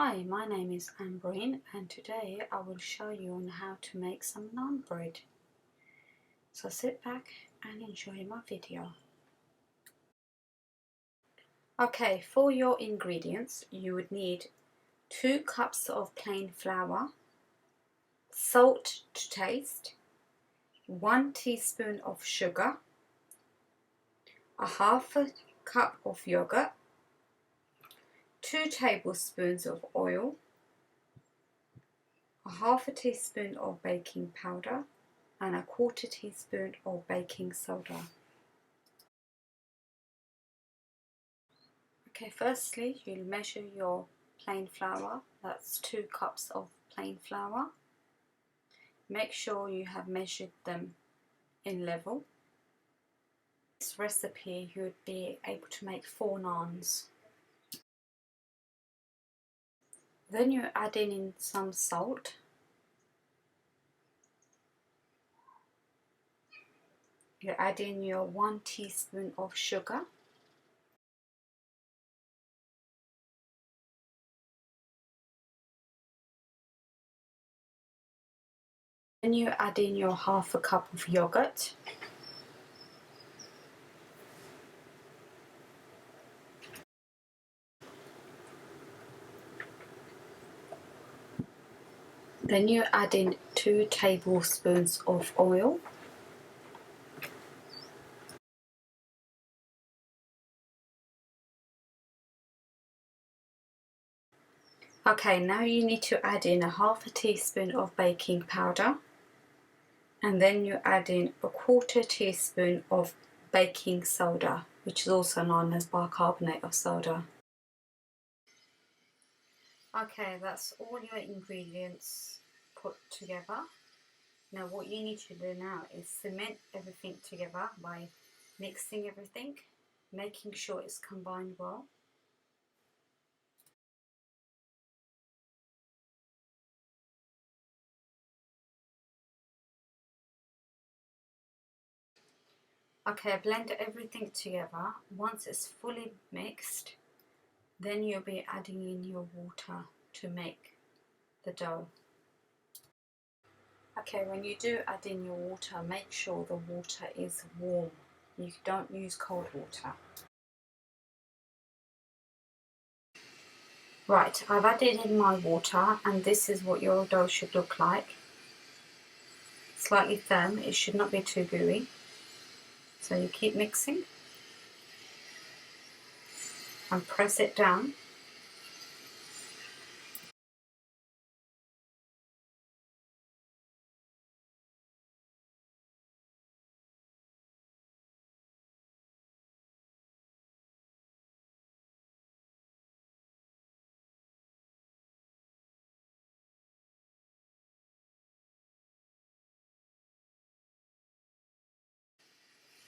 Hi, my name is Naan Bread and today I will show you on how to make some naan bread. So sit back and enjoy my video. Okay, for your ingredients you would need 2 cups of plain flour, salt to taste, 1 teaspoon of sugar, a half a cup of yogurt, 2 tablespoons of oil, a half a teaspoon of baking powder and a quarter teaspoon of baking soda. Okay, firstly you'll measure your plain flour, that's 2 cups of plain flour. Make sure you have measured them in level. This recipe you would be able to make 4 naans. Then you add in some salt. You add in your 1 teaspoon of sugar. Then you add in your half a cup of yogurt. Then you add in 2 tablespoons of oil. Okay, now you need to add in a half a teaspoon of baking powder. And then you add in a quarter teaspoon of baking soda, which is also known as bicarbonate of soda. Okay, that's all your ingredients put together. Now what you need to do now is cement everything together by mixing everything, making sure it's combined well. Okay, blend everything together. Once it's fully mixed, then you'll be adding in your water to make the dough. Okay, when you do add in your water, make sure the water is warm. You don't use cold water. Right, I've added in my water and this is what your dough should look like. Slightly firm, it should not be too gooey. So you keep mixing and press it down.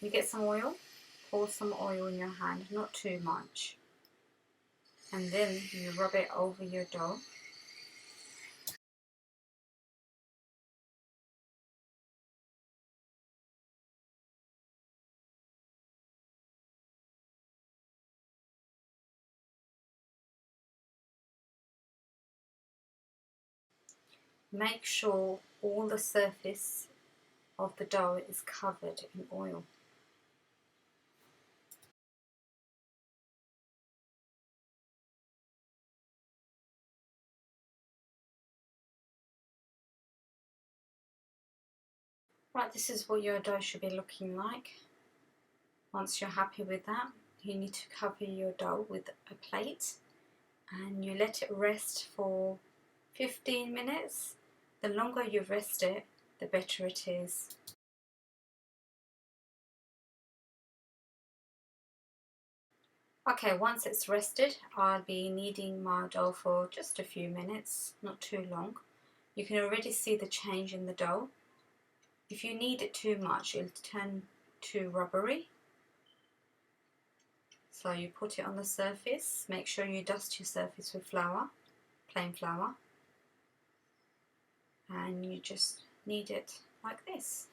You get some oil, pour some oil in your hand, not too much. And then you rub it over your dough. Make sure all the surface of the dough is covered in oil. Right, this is what your dough should be looking like. Once you're happy with that, you need to cover your dough with a plate and you let it rest for 15 minutes. The longer you rest it, the better it is. Okay, once it's rested, I'll be kneading my dough for just a few minutes, not too long. You can already see the change in the dough. If you knead it too much, it'll turn too rubbery. So you put it on the surface, make sure you dust your surface with flour, plain flour, and you just knead it like this.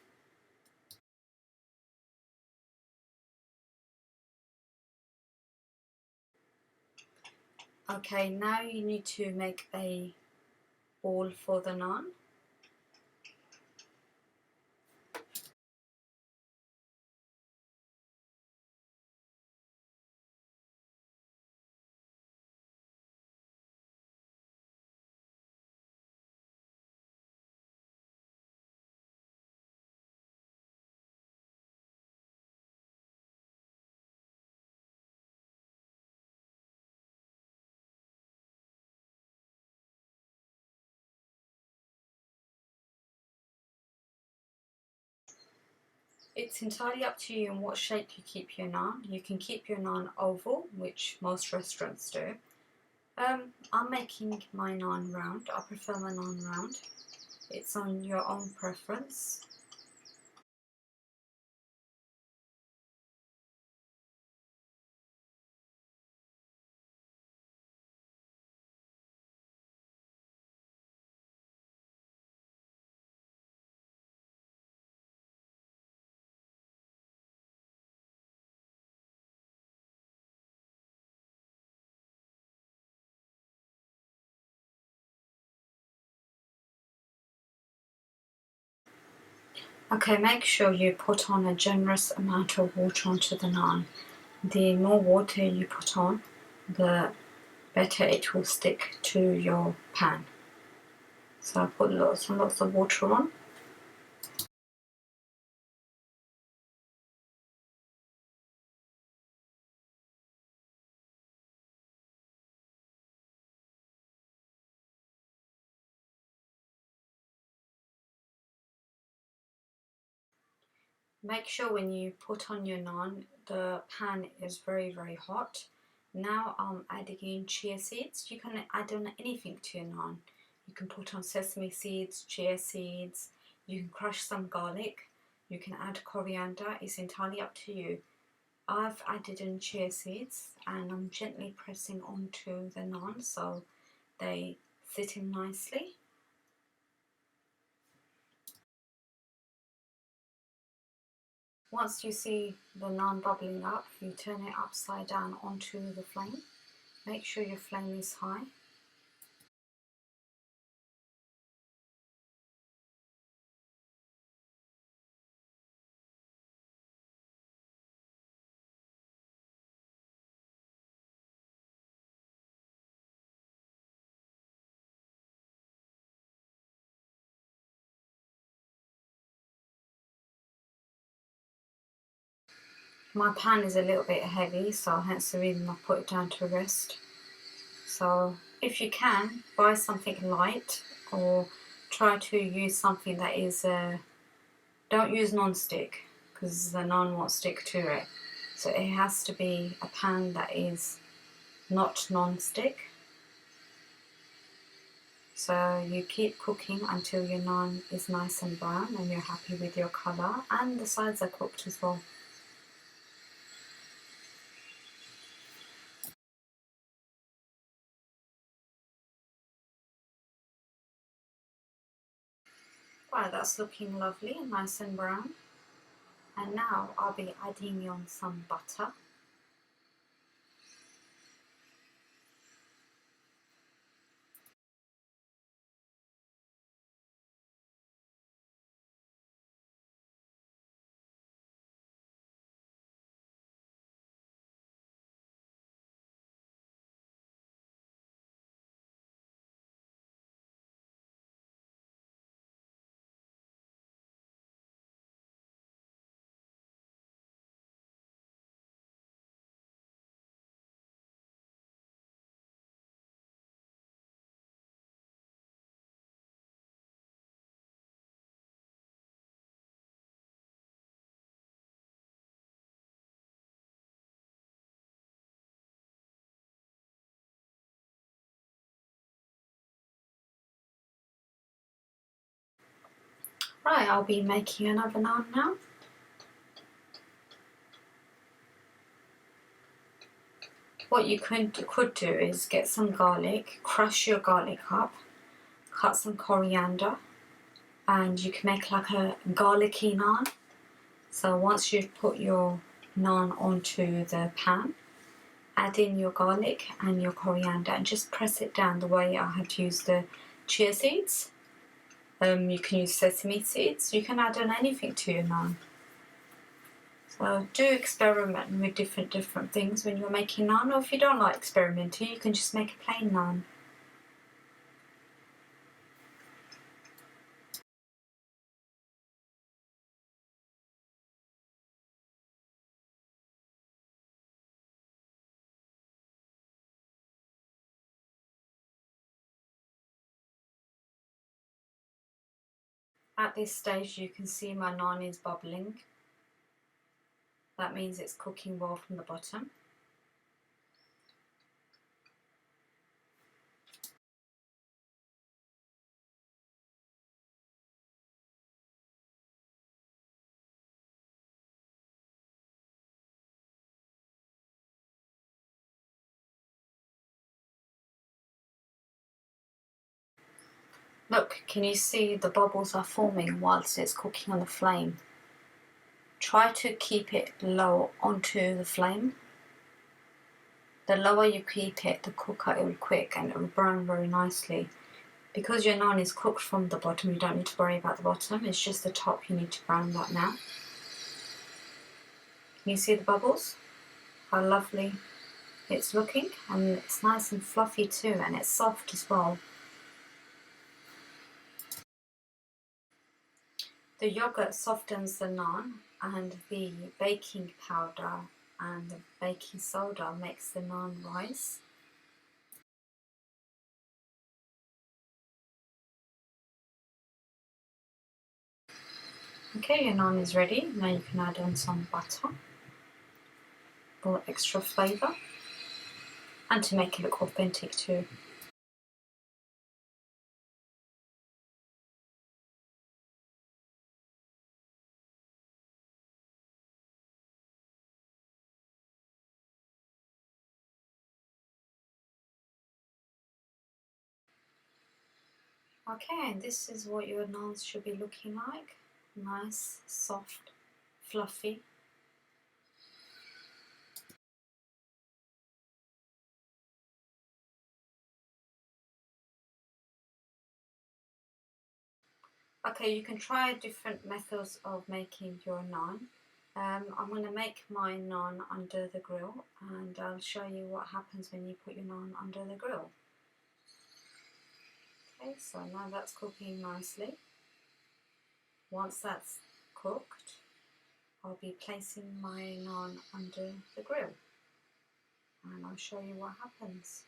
Okay, now you need to make a ball for the naan. It's entirely up to you in what shape you keep your naan. You can keep your naan oval, which most restaurants do. I'm making my naan round. I prefer my naan round. It's on your own preference. Okay, make sure you put on a generous amount of water onto the naan. The more water you put on, the better it will stick to your pan. So I put lots and lots of water on. Make sure when you put on your naan, the pan is very, very hot. Now I'm adding in chia seeds. You can add on anything to your naan. You can put on sesame seeds, chia seeds, you can crush some garlic, you can add coriander, it's entirely up to you. I've added in chia seeds and I'm gently pressing onto the naan so they sit in nicely. Once you see the naan bubbling up, you turn it upside down onto the flame. Make sure your flame is high. My pan is a little bit heavy, so hence the reason I put it down to rest. So if you can, buy something light or try to use something that is, don't use non-stick because the naan won't stick to it. So it has to be a pan that is not non-stick. So you keep cooking until your naan is nice and brown and you're happy with your colour and the sides are cooked as well. Right, that's looking lovely and nice and brown. And now I'll be adding on some butter. Right, I'll be making another naan now. What you could do is get some garlic, crush your garlic up, cut some coriander, and you can make like a garlicky naan. So once you've put your naan onto the pan, add in your garlic and your coriander and just press it down the way I had used the chia seeds. You can use sesame seeds. You can add on anything to your naan. So do experiment with different things when you're making naan, or if you don't like experimenting, you can just make a plain naan. At this stage you can see my naan is bubbling. That means it's cooking well from the bottom. Look, can you see the bubbles are forming whilst it's cooking on the flame? Try to keep it low onto the flame. The lower you keep it, the quicker it will cook and it will brown very nicely. Because your naan is cooked from the bottom, you don't need to worry about the bottom, it's just the top you need to brown that now. Can you see the bubbles? How lovely it's looking, and it's nice and fluffy too, and it's soft as well. The yogurt softens the naan, and the baking powder and the baking soda makes the naan rise. Okay, your naan is ready. Now you can add on some butter for extra flavour and to make it look authentic too. Okay, and this is what your naans should be looking like. Nice, soft, fluffy. Okay, you can try different methods of making your naan. I'm going to make my naan under the grill, and I'll show you what happens when you put your naan under the grill. Okay, so now that's cooking nicely. Once that's cooked, I'll be placing my naan under the grill, and I'll show you what happens.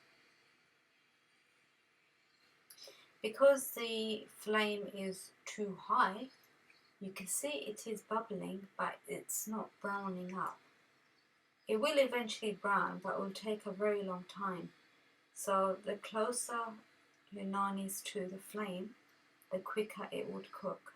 Because the flame is too high, you can see it is bubbling, but it's not browning up. It will eventually brown, but it will take a very long time. So the closer your naan is to the flame, the quicker it would cook.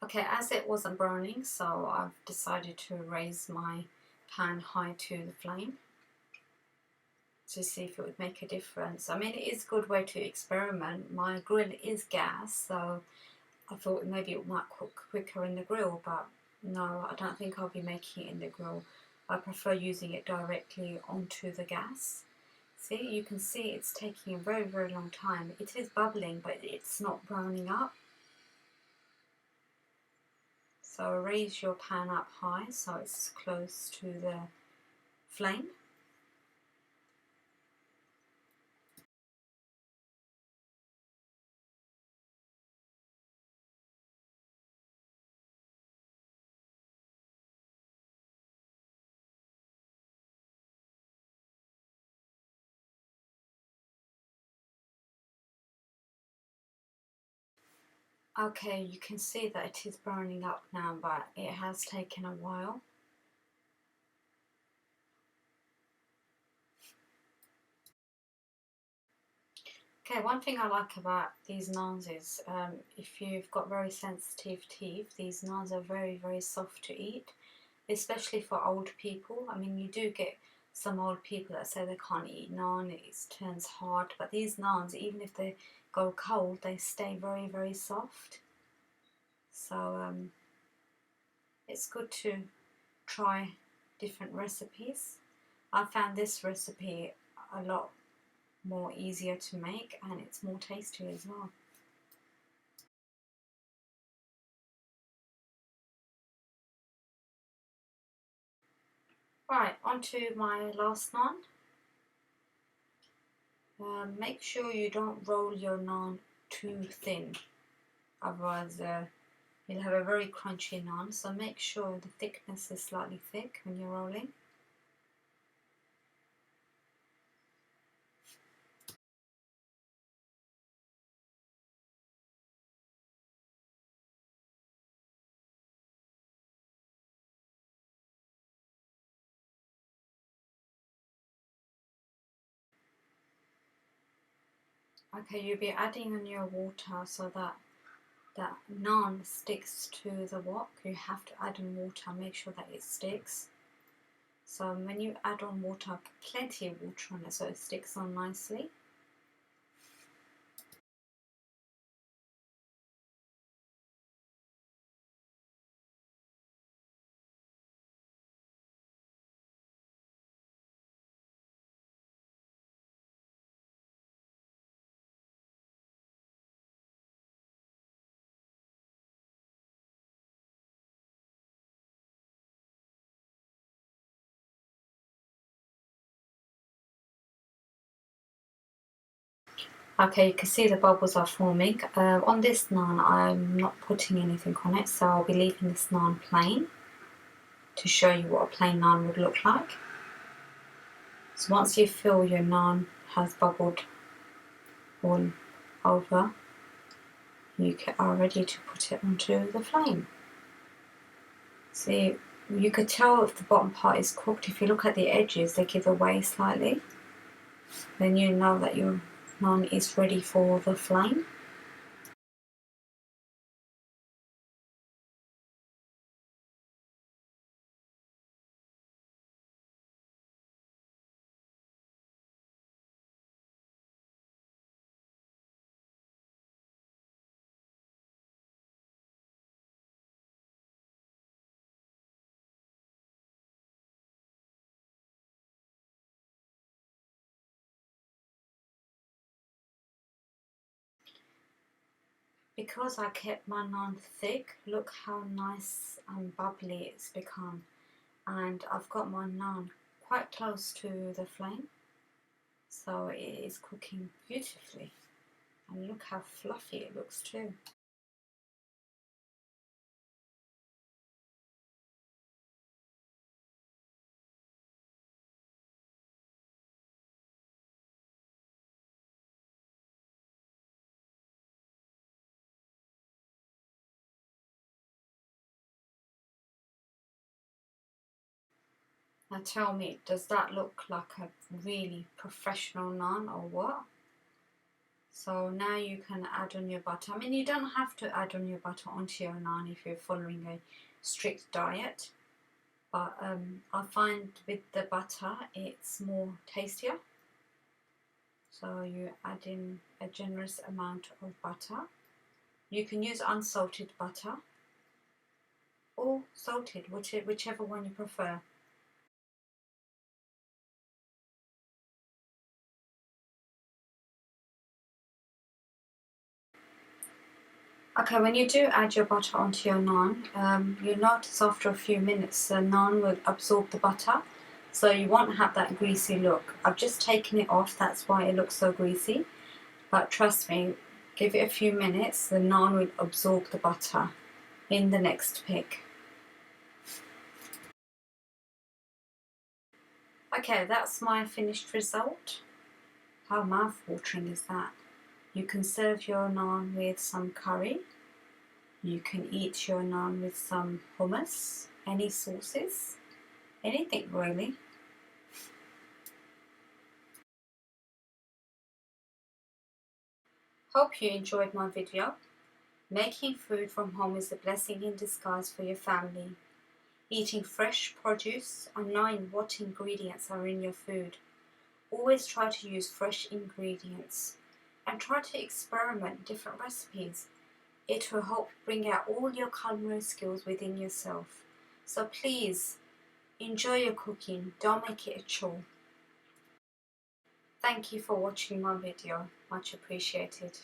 Okay, as it wasn't browning, so I've decided to raise my pan high to the flame to see if it would make a difference. I mean, it is a good way to experiment. My grill is gas, so I thought maybe it might cook quicker in the grill, but no, I don't think I'll be making it in the grill. I prefer using it directly onto the gas. See, you can see it's taking a very long time. It is bubbling, but it's not browning up. So raise your pan up high so it's close to the flame. Okay, you can see that it is burning up now, but it has taken a while. Okay, one thing I like about these naans is if you've got very sensitive teeth, these naans are very, very soft to eat, especially for old people. I mean, you do get some old people that say they can't eat naan, it turns hard, but these naans, even if they go cold, they stay very, very soft. So it's good to try different recipes. I found this recipe a lot more easier to make, and it's more tasty as well. Right, on to my last naan. Make sure you don't roll your naan too thin, otherwise you'll have a very crunchy naan. So make sure the thickness is slightly thick when you're rolling. Okay, you'll be adding on your water so that that naan sticks to the wok. You have to add on water, make sure that it sticks. So when you add on water, plenty of water on it so it sticks on nicely. Okay, you can see the bubbles are forming. On this naan, I'm not putting anything on it, so I'll be leaving this naan plain to show you what a plain naan would look like. So once you feel your naan has bubbled all over, you are ready to put it onto the flame. See, you could tell if the bottom part is cooked. If you look at the edges, they give away slightly. Then you know that your naan is ready for the flame. Because I kept my naan thick, look how nice and bubbly it's become. And I've got my naan quite close to the flame, so it is cooking beautifully. And look how fluffy it looks too. Now tell me, does that look like a really professional naan or what? So now you can add on your butter. I mean, you don't have to add on your butter onto your naan if you're following a strict diet. But I find with the butter, it's more tastier. So you add in a generous amount of butter. You can use unsalted butter or salted, whichever one you prefer. Okay, when you do add your butter onto your naan, you notice after a few minutes the naan will absorb the butter, so you won't have that greasy look. I've just taken it off, that's why it looks so greasy. But trust me, give it a few minutes, the naan will absorb the butter in the next pick. Okay, that's my finished result. How mouth-watering is that? You can serve your naan with some curry. You can eat your naan with some hummus, any sauces, anything really. Hope you enjoyed my video. Making food from home is a blessing in disguise for your family. Eating fresh produce and knowing what ingredients are in your food. Always try to use fresh ingredients and try to experiment different recipes. It will help bring out all your culinary skills within yourself. So please enjoy your cooking, don't make it a chore. Thank you for watching my video, much appreciated.